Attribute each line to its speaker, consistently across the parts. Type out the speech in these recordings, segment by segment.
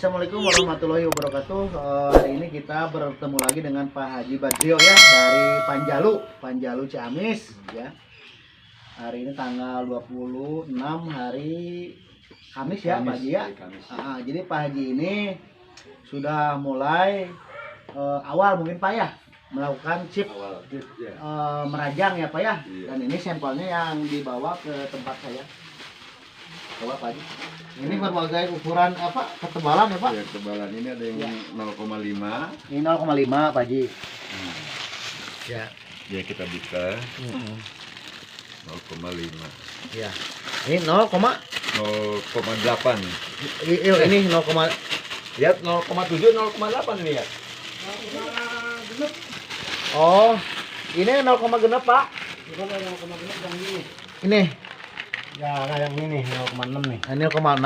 Speaker 1: Assalamualaikum warahmatullahi wabarakatuh. Hari ini kita bertemu lagi dengan Pak Haji Badrio ya dari Panjalu Ciamis ya. Hari ini tanggal 26 hari Kamis ya Pak Haji ya. Jadi Pak Haji ini sudah mulai awal mungkin Pak ya melakukan chip merajang ya Pak ya. Dan ini sampelnya yang dibawa ke tempat saya. Coba Pak Haji. Ini berbagai ukuran apa? Ketebalan ya Pak?
Speaker 2: Ya, ketebalan ini ada yang 0,5.
Speaker 1: Ini 0,5 Pak Haji. Ya.
Speaker 2: Ya kita buka. 0,5.
Speaker 1: Ya. Ini 0,8.
Speaker 2: 0,8.
Speaker 1: Ini 0,
Speaker 2: Lihat 0,7 0,8 ini ya.
Speaker 1: oh, ini 0, genep Pak.
Speaker 3: Bukan 0,6 yang ini.
Speaker 1: Ini.
Speaker 3: Ya, nah yang ini 0,6 nih.
Speaker 1: Ini 0,6.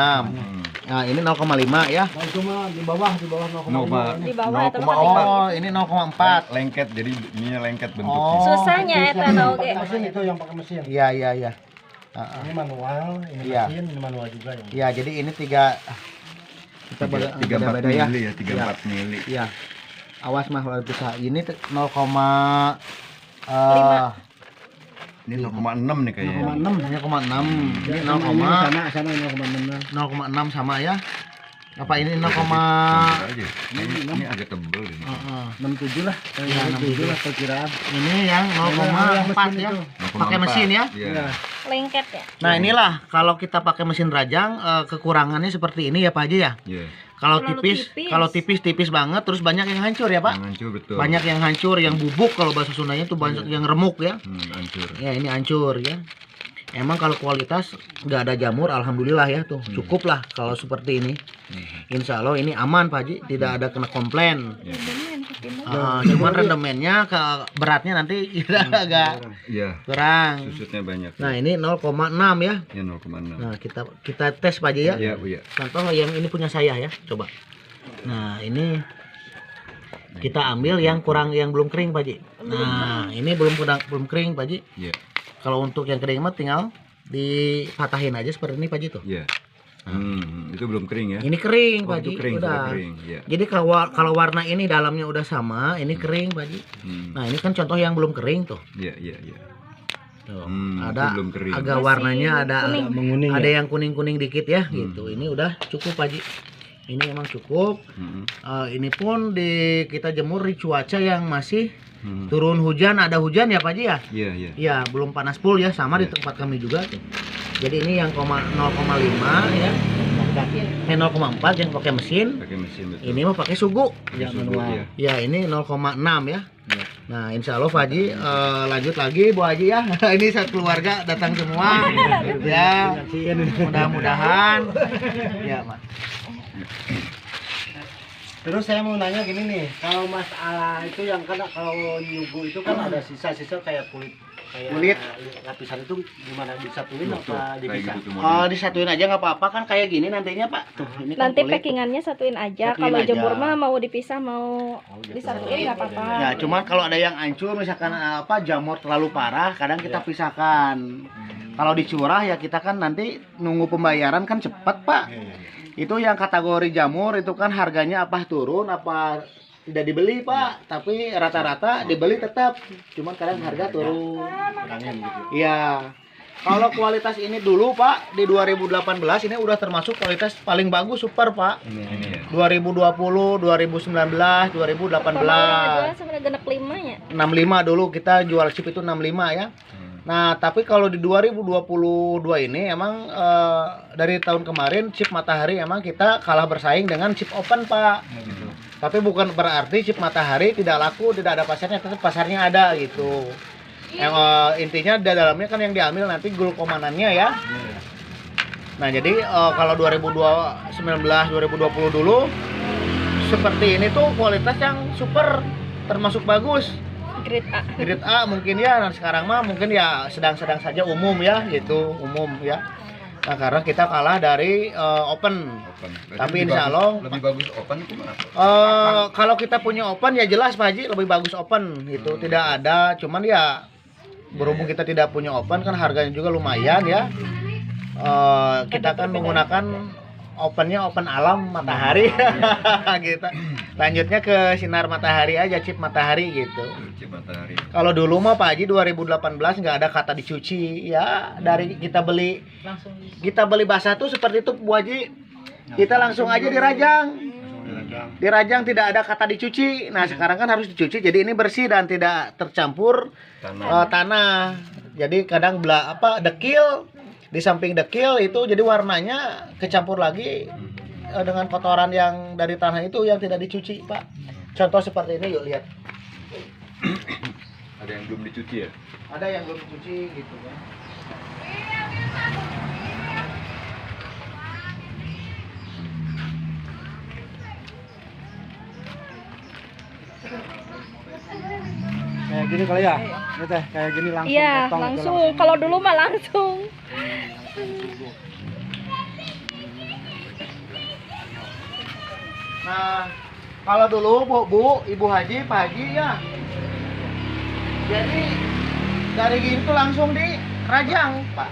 Speaker 1: Nah, ini 0,5 ya.
Speaker 3: Nah, cuma di bawah 0,5 ini.
Speaker 4: Di bawah atau
Speaker 2: 0,4.
Speaker 1: Oh, ini 0,4.
Speaker 2: Lengket, jadi ininya lengket bentuknya.
Speaker 1: Oh.
Speaker 4: Susahnya eta
Speaker 3: Yang
Speaker 4: oge.
Speaker 3: pakai mesin itu yang pakai mesin.
Speaker 1: Iya, iya, iya.
Speaker 3: Ini manual, ini
Speaker 1: Iya.
Speaker 3: mesin, ini manual juga yang.
Speaker 1: Iya, jadi ini tiga kita
Speaker 2: 3,4
Speaker 1: beda ya.
Speaker 2: mili ya, 3,4 mili.
Speaker 1: Iya. Awas mah kalau bisa. Ini 0,
Speaker 2: Ini 0,6 nih kayaknya.
Speaker 1: 0,6. Ini 0,6. Ini
Speaker 3: Sama 0,6.
Speaker 1: 0,6 sama ya. Apa ini 0,
Speaker 2: Campur aja. Ini agak tebel ini.
Speaker 3: 67 lah.
Speaker 1: Iya,
Speaker 3: 67 lah perkiraan.
Speaker 1: ini yang 0,4 ya. Pakai mesin ya.
Speaker 2: Iya.
Speaker 4: Lengket ya.
Speaker 1: Nah, inilah kalau kita pakai mesin rajang kekurangannya seperti ini ya Pak Haji ya.
Speaker 2: Iya.
Speaker 1: Kalau
Speaker 4: Terlalu
Speaker 1: tipis,
Speaker 4: tipis.
Speaker 1: kalau tipis banget terus banyak yang hancur ya Pak.
Speaker 2: Yang hancur betul.
Speaker 1: Banyak yang hancur, yang bubuk kalau bahasa Sundanya itu banyak yang remuk ya.
Speaker 2: Hancur.
Speaker 1: Ya ini hancur ya. Emang kalau kualitas nggak ada jamur, alhamdulillah ya tuh cukup lah kalau seperti ini. Insya Allah ini aman Pak Haji, tidak ada kena komplain.
Speaker 2: Iya.
Speaker 1: Cuman rendemennya ke beratnya nanti kita agak
Speaker 2: Iya.
Speaker 1: kurang.
Speaker 2: Susutnya banyak.
Speaker 1: Nah ini 0,6 ya.
Speaker 2: Ya 0,6.
Speaker 1: Nah kita tes Pak Haji ya.
Speaker 2: Iya, Bu ya.
Speaker 1: Contoh yang ini punya saya ya, coba. Nah ini kita ambil yang kurang, yang belum kering Pak Haji. Nah ini belum kering Pak Haji.
Speaker 2: Iya.
Speaker 1: Kalau untuk yang kering mah tinggal dipatahin aja seperti ini Pak Haji tuh.
Speaker 2: Iya. Itu belum kering ya?
Speaker 1: Ini kering
Speaker 2: Oh,
Speaker 1: Pak
Speaker 2: itu
Speaker 1: Haji,
Speaker 2: kering,
Speaker 1: udah.
Speaker 2: sudah kering, ya.
Speaker 1: Jadi kalau warna ini dalamnya udah sama, ini kering Pak Haji. Nah ini kan contoh yang belum kering tuh.
Speaker 2: Iya, iya, iya.
Speaker 1: Tuh,
Speaker 2: Itu
Speaker 1: ada
Speaker 2: belum kering.
Speaker 1: agak
Speaker 4: Masih
Speaker 1: warnanya ada
Speaker 4: kuning.
Speaker 3: Menguning.
Speaker 1: ada yang kuning dikit ya gitu. Ini udah cukup Pak Haji. Ini emang cukup. Ini pun kita jemur di cuaca yang masih turun hujan, ada hujan ya Pak Haji ya.
Speaker 2: Iya, iya.
Speaker 1: Ya belum panas full ya, sama di tempat kami juga tuh. Jadi ini yang 0,5 ya. 0,4 yang pakai mesin.
Speaker 2: Pakai mesin betul.
Speaker 1: Ini mau pakai sugu.
Speaker 2: Pakai sugu, ya.
Speaker 1: Ya ini 0,6 ya. Nah insya Allah Pak Haji lanjut lagi Bu Haji ya. Ini satu keluarga datang semua. Ya mudah-mudahan. Ya Pak.
Speaker 3: Terus saya mau nanya gini nih, kalau masalah itu yang kan kalau nyugu itu kan ada sisa-sisa kayak kulit lapisan itu gimana disatuin apa dipisah?
Speaker 2: Kayak gitu
Speaker 1: Oh disatuin aja nggak apa-apa kan kayak gini nantinya Pak. Tuh ini kan
Speaker 4: Nanti
Speaker 1: kulit.
Speaker 4: packingannya satuin aja.
Speaker 1: Satuin
Speaker 4: Kalau
Speaker 1: aja.
Speaker 4: jemur mah mau dipisah mau disatuin nggak apa-apa.
Speaker 1: Ya cuman kalau ada yang hancur misalkan jamur terlalu parah, kadang kita pisahkan. Kalau dicurah ya kita kan nanti nunggu pembayaran kan cepat Pak. Itu yang kategori jamur itu kan harganya apa turun apa tidak dibeli Pak, tapi rata-rata dibeli tetap, cuman kadang harga turun. Iya. Kalau kualitas ini dulu Pak di 2018 ini udah termasuk kualitas paling bagus super Pak.
Speaker 2: Ini ya.
Speaker 1: 2020, 2019, 2018.
Speaker 4: Jual sebenarnya genep 5 ya.
Speaker 1: 65 dulu kita jual chip itu 65 ya. Nah, tapi kalau di 2022 ini emang dari tahun kemarin chip Matahari emang kita kalah bersaing dengan chip Open, Pak. Tapi bukan berarti chip Matahari tidak laku, tidak ada pasarnya, tetap pasarnya ada gitu. Intinya di dalamnya kan yang diambil nanti glukomanannya ya. Nah, jadi kalau 2019, 2020 dulu seperti ini tuh kualitas yang super termasuk bagus.
Speaker 4: Grade A.
Speaker 1: Grade A mungkin ya, nah sekarang mah mungkin ya sedang-sedang saja umum ya gitu, umum ya. Nah karena kita kalah dari open. Tapi insya Allah
Speaker 2: lebih bagus open itu mana?
Speaker 1: kalau kita punya open ya jelas Pak Haji lebih bagus open gitu, tidak ada, cuman ya berhubung kita tidak punya open kan harganya juga lumayan ya. Kita kan menggunakan opennya open alam matahari gitu. Lanjutnya ke sinar matahari aja, chip matahari gitu.
Speaker 2: Chip matahari.
Speaker 1: Kalau dulu mah Pak Haji 2018 nggak ada kata dicuci ya, dari kita beli basah tuh seperti itu Bu Haji, kita langsung aja dirajang tidak ada kata dicuci. Nah sekarang kan harus dicuci, jadi ini bersih dan tidak tercampur tanah. Jadi kadang dekil, di samping dekil itu jadi warnanya kecampur lagi dengan kotoran yang dari tanah itu yang tidak dicuci Pak. Contoh seperti ini, yuk lihat.
Speaker 2: Ada yang belum dicuci ya?
Speaker 1: Ada yang belum dicuci gitu kan.
Speaker 3: Kayak gini kali ya? Ini teh kayak gini langsung
Speaker 4: Iya,
Speaker 3: potong,
Speaker 4: langsung. Kalau dulu mah langsung.
Speaker 1: Nah, kalau dulu Bu, Ibu Haji, Pak Haji ya. Jadi dari gini tuh langsung dirajang, Pak.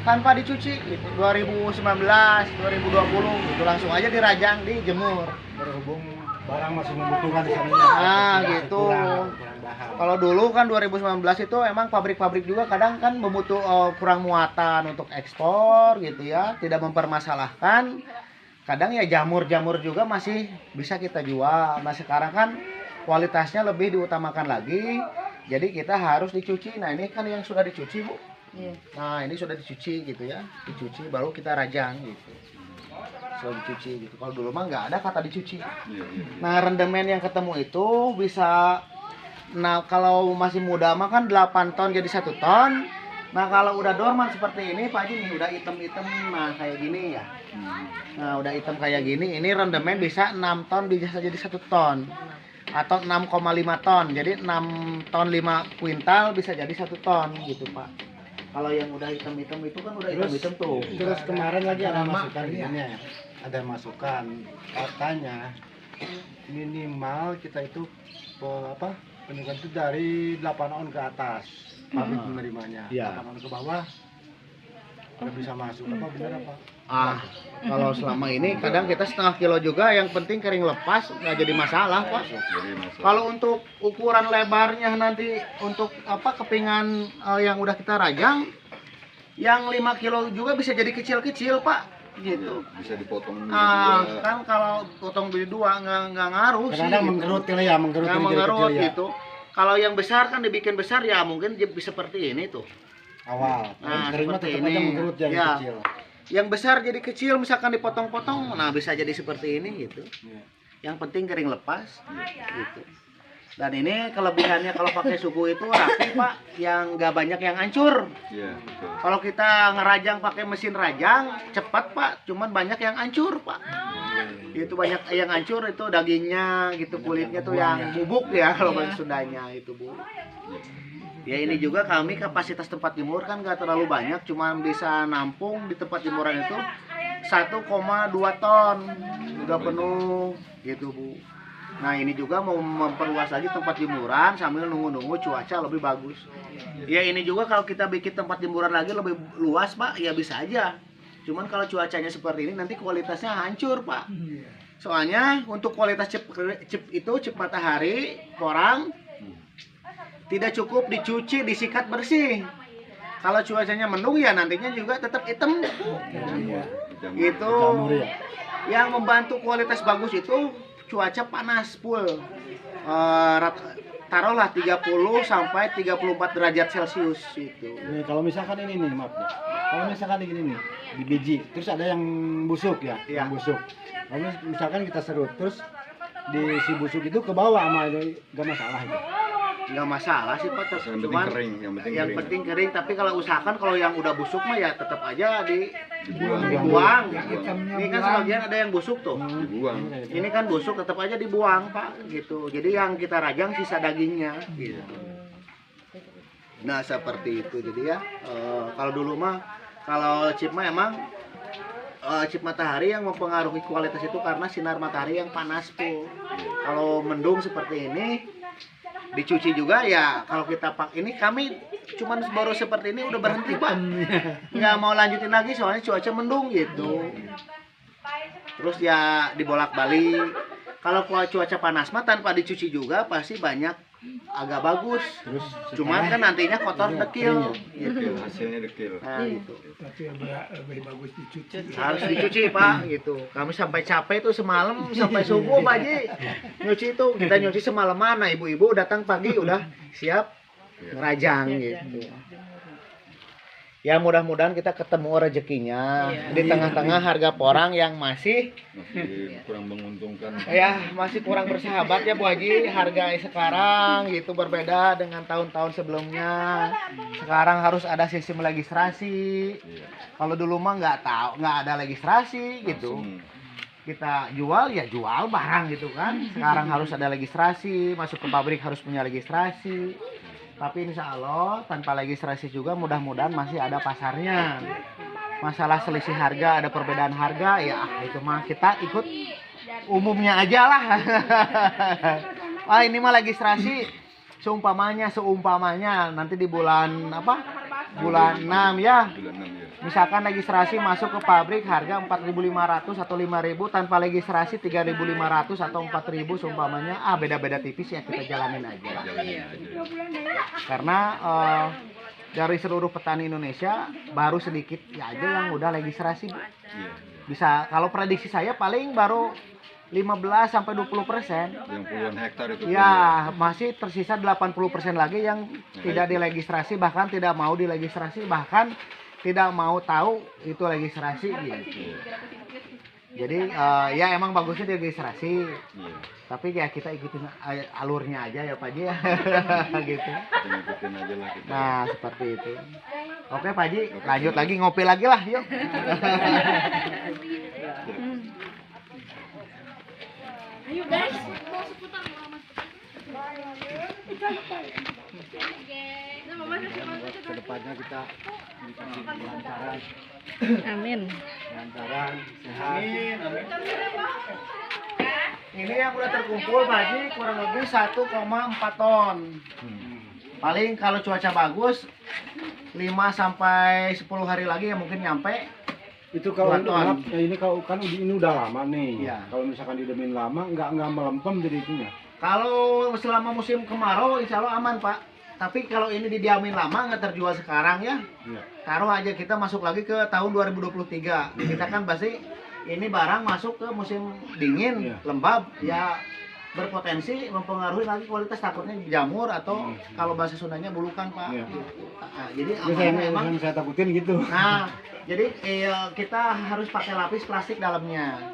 Speaker 1: Tanpa dicuci gitu. 2019, 2020 gitu langsung aja dirajang, dijemur.
Speaker 3: Berhubung barang masih membutuhkan di sana.
Speaker 1: Nah, gitu.
Speaker 3: Kurang bahan.
Speaker 1: Kalau dulu kan 2019 itu emang pabrik-pabrik juga kadang kan kurang muatan untuk ekspor gitu ya, tidak mempermasalahkan. Kadang ya jamur-jamur juga masih bisa kita jual. Nah sekarang kan kualitasnya lebih diutamakan lagi, jadi kita harus dicuci. Nah ini kan yang sudah dicuci Bu. Nah ini sudah dicuci gitu ya, dicuci baru kita rajang gitu. Sudah dicuci gitu. Kalau dulu mah nggak ada kata dicuci. Nah rendemen yang ketemu itu bisa, nah kalau masih muda mah kan 8 ton jadi 1 ton. Nah kalau udah dorman seperti ini Pak Haji nih udah hitam-hitam, nah kayak gini ya. Nah udah hitam kayak gini, ini rendemen bisa 6 ton bisa jadi 1 ton atau 6,5 ton, jadi 6 ton 5 kuintal bisa jadi 1 ton gitu Pak. Kalau yang udah hitam-hitam itu kan udah hitam-hitam tuh.
Speaker 3: Terus kemarin lagi ada masukan ini ya. Ada masukan katanya minimal kita itu penjualan itu dari 8 on ke atas pabrik menerimanya.
Speaker 1: Iya.
Speaker 3: 8 on ke bawah udah bisa masuk, apa benar apa?
Speaker 1: Kalau selama ini kadang kita setengah kilo juga, yang penting kering lepas nggak jadi masalah Pak. Kalau untuk ukuran lebarnya nanti untuk kepingan yang udah kita rajang, yang 5 kilo juga bisa jadi kecil-kecil Pak gitu.
Speaker 2: Bisa dipotong.
Speaker 1: Kan kalau potong jadi 2 nggak ngaruh sih.
Speaker 3: Kadang
Speaker 1: Gitu.
Speaker 3: menggerut kali ya,
Speaker 1: Menggerut
Speaker 3: kecil ya.
Speaker 1: gitu. Kalau yang besar kan dibikin besar ya mungkin bisa seperti ini tuh.
Speaker 3: Awal.
Speaker 1: Nah,
Speaker 3: Kering mah
Speaker 1: seperti
Speaker 3: tetap aja
Speaker 1: ini.
Speaker 3: menggerut yang
Speaker 1: Ya.
Speaker 3: kecil.
Speaker 1: Yang besar jadi kecil misalkan dipotong-potong, nah bisa jadi seperti ini gitu.
Speaker 3: Iya.
Speaker 1: Yang penting kering lepas gitu. Dan ini kelebihannya kalau pakai suku itu rapi Pak, yang nggak banyak yang hancur.
Speaker 2: Iya, betul.
Speaker 1: Kalau kita ngerajang pakai mesin rajang cepat Pak, cuman banyak yang hancur Pak. Itu banyak yang hancur, itu dagingnya gitu, kulitnya tuh yang bubuk ya kalau bahasa Sundanya itu Bu. Ya ini juga kami kapasitas tempat jemur kan nggak terlalu banyak, cuma bisa nampung di tempat jemuran itu 1,2 ton udah penuh gitu Bu. Nah ini juga mau memperluas lagi tempat jemuran sambil nunggu-nunggu cuaca lebih bagus. Ya ini juga kalau kita bikin tempat jemuran lagi lebih luas Pak, ya bisa aja. Cuman kalau cuacanya seperti ini nanti kualitasnya hancur Pak. Soalnya untuk kualitas chip matahari porang tidak cukup dicuci, disikat bersih. Kalau cuacanya mendung ya nantinya juga tetap hitam. Itu yang membantu kualitas bagus itu cuaca panas full. Taruhlah 30 sampai 34 derajat Celcius itu.
Speaker 3: Nih, kalau misalkan ini nih, maaf ya. Kalau misalkan ini nih, di biji, terus ada yang busuk ya,
Speaker 1: Iya.
Speaker 3: yang busuk. Lalu misalkan kita serut, terus di si busuk itu ke bawah sama itu gak masalah itu.
Speaker 1: Nggak masalah sih Pak,
Speaker 2: Yang penting
Speaker 1: cuman
Speaker 2: kering,
Speaker 1: yang penting kering. Tapi kalau usahakan kalau yang udah busuk mah ya tetap aja
Speaker 2: Dibuang.
Speaker 1: dibuang. Ini kan sebagian ada yang busuk tuh.
Speaker 2: Dibuang.
Speaker 1: Ini kan busuk tetap aja dibuang Pak gitu. Jadi yang kita rajang sisa dagingnya gitu. Nah seperti itu. Jadi ya kalau dulu mah kalau chip mah emang chip matahari yang mempengaruhi kualitas itu karena sinar matahari yang panas full. Kalau mendung seperti ini dicuci juga ya, kalau kita pakai ini kami cuman baru seperti ini udah berhenti Pak, nggak mau lanjutin lagi soalnya cuaca mendung gitu. Terus ya dibolak-balik. Kalau cuaca panas mah tanpa dicuci juga pasti banyak agak bagus.
Speaker 3: Terus
Speaker 1: Cuman kan nantinya kotor dekil gitu.
Speaker 2: Dekil, hasilnya dekil.
Speaker 1: Nah, gitu.
Speaker 5: Tapi lebih bagus dicuci.
Speaker 1: Harus dicuci Pak gitu. Kami sampai capek tuh semalam sampai subuh Pak Haji. Nyuci itu kita nyuci semalaman. Nah ibu-ibu datang pagi udah siap ngerajang gitu. Ya mudah-mudahan kita ketemu rezekinya di tengah-tengah harga porang yang masih
Speaker 2: Kurang menguntungkan.
Speaker 1: ya masih kurang bersahabat ya Bu Haji. Harga sekarang gitu berbeda dengan tahun-tahun sebelumnya. Sekarang harus ada sistem registrasi.
Speaker 2: Iya.
Speaker 1: Kalau dulu mah nggak ada registrasi gitu.
Speaker 2: Langsung.
Speaker 1: Kita jual ya jual barang gitu kan. Sekarang harus ada registrasi, masuk ke pabrik harus punya registrasi. Tapi insya Allah tanpa registrasi juga mudah-mudahan masih ada pasarnya. Masalah selisih harga, ada perbedaan harga ya itu mah kita ikut umumnya aja lah. Ini mah registrasi seumpamanya nanti di bulan bulan 6 ya.
Speaker 2: Bulan 6 ya.
Speaker 1: Misalkan registrasi masuk ke pabrik harga 4.500 atau 5.000, tanpa registrasi 3.500 atau 4.000 seumpamanya. Beda-beda tipis ya kita jalanin aja.
Speaker 2: Jalanin aja.
Speaker 1: Karena dari seluruh petani Indonesia baru sedikit ya aja yang udah registrasi. Bu.
Speaker 2: Iya.
Speaker 1: Bisa kalau prediksi saya paling baru 15 sampai 20%.
Speaker 2: Yang puluhan hektar itu.
Speaker 1: Ya, masih tersisa 80% lagi yang tidak diregistrasi, bahkan tidak mau diregistrasi, bahkan tidak mau tahu itu registrasi gitu. Jadi ya emang bagusnya diregistrasi.
Speaker 2: Iya.
Speaker 1: Tapi ya kita ikutin alurnya aja ya Pak Haji ya. Gitu.
Speaker 2: Kita ngikutin aja lah kita.
Speaker 1: Nah, seperti itu. Oke Pak Haji, lanjut lagi ngopi lagi lah, yuk.
Speaker 4: Ayo guys.
Speaker 3: kedepannya kita dikasih kelancaran,
Speaker 4: Amin.
Speaker 3: kelancaran, sehat.
Speaker 1: Ini yang udah terkumpul Pak Haji kurang lebih 1,4 ton. Paling kalau cuaca bagus 5 sampai 10 hari lagi ya mungkin nyampe.
Speaker 3: Itu kalau
Speaker 1: Dua ton.
Speaker 3: ya ini kalau kan ini udah lama nih.
Speaker 1: Iya.
Speaker 3: Kalau misalkan didemin lama nggak melempem jadi itunya.
Speaker 1: Kalau selama musim kemarau insya Allah aman Pak. Tapi kalau ini didiamin lama nggak terjual sekarang ya,
Speaker 3: Iya.
Speaker 1: taruh aja kita masuk lagi ke tahun 2023. Kita kan pasti ini barang masuk ke musim dingin,
Speaker 3: Iya.
Speaker 1: lembab, ya berpotensi mempengaruhi lagi kualitas, takutnya jamur atau kalau bahasa Sundanya bulukan Pak.
Speaker 3: Iya.
Speaker 1: Nah, jadi
Speaker 3: Itu
Speaker 1: amannya emang.
Speaker 3: yang saya takutin gitu.
Speaker 1: Nah, jadi kita harus pakai lapis plastik dalamnya.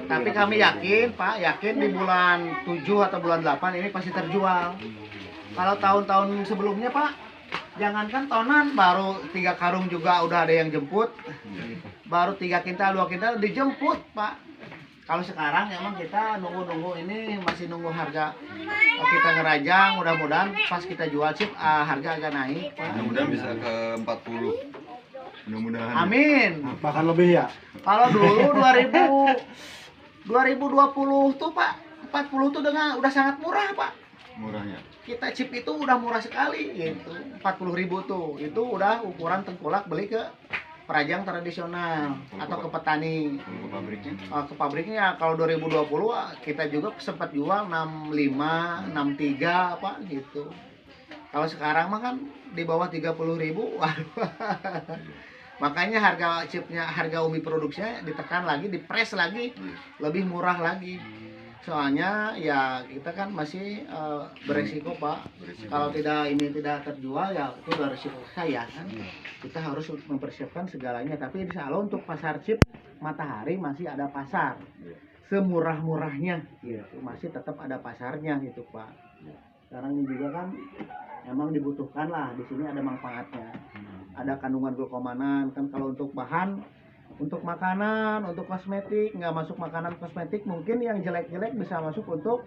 Speaker 1: Tapi kami yakin Pak, yakin di bulan 7 atau bulan 8 ini pasti terjual. Kalau tahun-tahun sebelumnya Pak, jangankan tonan, baru 3 karung juga udah ada yang jemput. Baru 3 kintal, 2 kintal dijemput Pak. Kalau sekarang emang kita nunggu-nunggu ini masih nunggu harga kita ngerajang, mudah-mudahan pas kita jual chip harga agak naik Pak.
Speaker 2: Mudah-mudahan bisa ke 40. Mudah-mudahan.
Speaker 1: Amin.
Speaker 3: Bahkan lebih ya.
Speaker 1: Kalau dulu 2020 tuh Pak, 40 tuh udah sangat murah Pak.
Speaker 2: Murahnya.
Speaker 1: Kita chip itu udah murah sekali gitu. 40.000 tuh. Itu udah ukuran tengkulak beli ke perajang tradisional atau ke petani.
Speaker 2: Ke pabriknya.
Speaker 1: Ke pabriknya kalau 2020 kita juga sempat jual 65, 63 apa gitu. Kalau sekarang mah kan di bawah 30.000. Waduh. Makanya harga chipnya, harga umi produksinya ditekan lagi, dipres lagi, lebih murah lagi. Soalnya ya kita kan masih beresiko Pak. Kalau ini tidak terjual ya itu udah resiko saya kan. Kita harus mempersiapkan segalanya. Tapi insya Allah untuk pasar chip Matahari masih ada pasar. Semurah-murahnya gitu. Masih tetap ada pasarnya gitu Pak. Sekarang ini juga kan emang dibutuhkan lah, di sini ada manfaatnya. Ada kandungan glukomanan kan. Kalau untuk bahan, untuk makanan, untuk kosmetik, nggak masuk makanan kosmetik, mungkin yang jelek-jelek bisa masuk untuk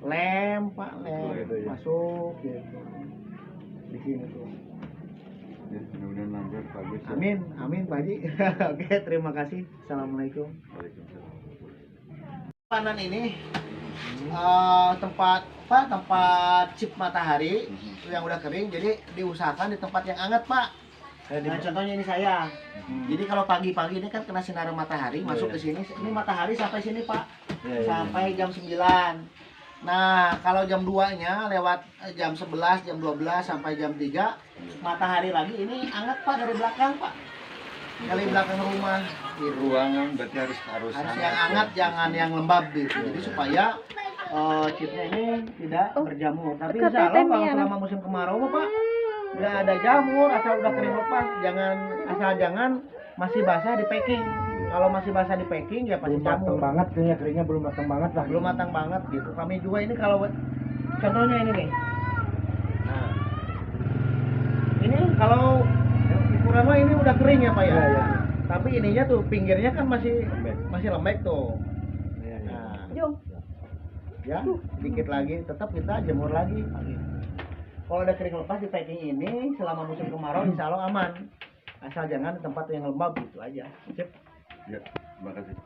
Speaker 1: lem Pak, lem masuk gitu di sini tuh.
Speaker 2: Ya, mudah-mudahan lancar bagus. Ya.
Speaker 1: Amin, amin Pak Haji. Oke, terima kasih. Assalamualaikum.
Speaker 2: Waalaikumsalam.
Speaker 1: Panan ini tempat chip Matahari yang udah kering, jadi diusahakan di tempat yang hangat Pak. Nah, contohnya ini saya. Jadi kalau pagi-pagi ini kan kena sinar matahari masuk ke sini. Ini matahari sampai sini, Pak. Sampai jam 9. Nah, kalau jam 2-nya lewat jam 11, jam 12 sampai jam 3, matahari lagi ini hangat, Pak, dari belakang, Pak. Dari belakang rumah.
Speaker 2: Di ruangan berarti harus
Speaker 1: Harus yang hangat, jangan yang lembab gitu. Jadi supaya chipnya ini tidak berjamur. Tapi insya Allah kalau selama musim kemarau, Pak, nggak ada jamur, asal udah kering lepas. Jangan masih basah di packing. Kalau masih basah di packing ya pasti
Speaker 3: Belum matang
Speaker 1: jamur.
Speaker 3: banget kayaknya, keringnya belum matang banget lah.
Speaker 1: Belum matang banget gitu. Kami juga ini kalau contohnya ini nih. Nah, ini kalau ukuran mah ini udah kering ya, Pak ya.
Speaker 3: Iya.
Speaker 1: Tapi ininya tuh pinggirnya kan masih
Speaker 3: Lembek.
Speaker 1: lembek tuh.
Speaker 3: Iya.
Speaker 1: Nah, ya sedikit lagi tetap kita jemur lagi. Kalau ada kering lepas di packing ini selama musim kemarau insya Allah aman. Asal jangan di tempat yang lembab gitu aja. Sip.
Speaker 2: Ya, terima kasih.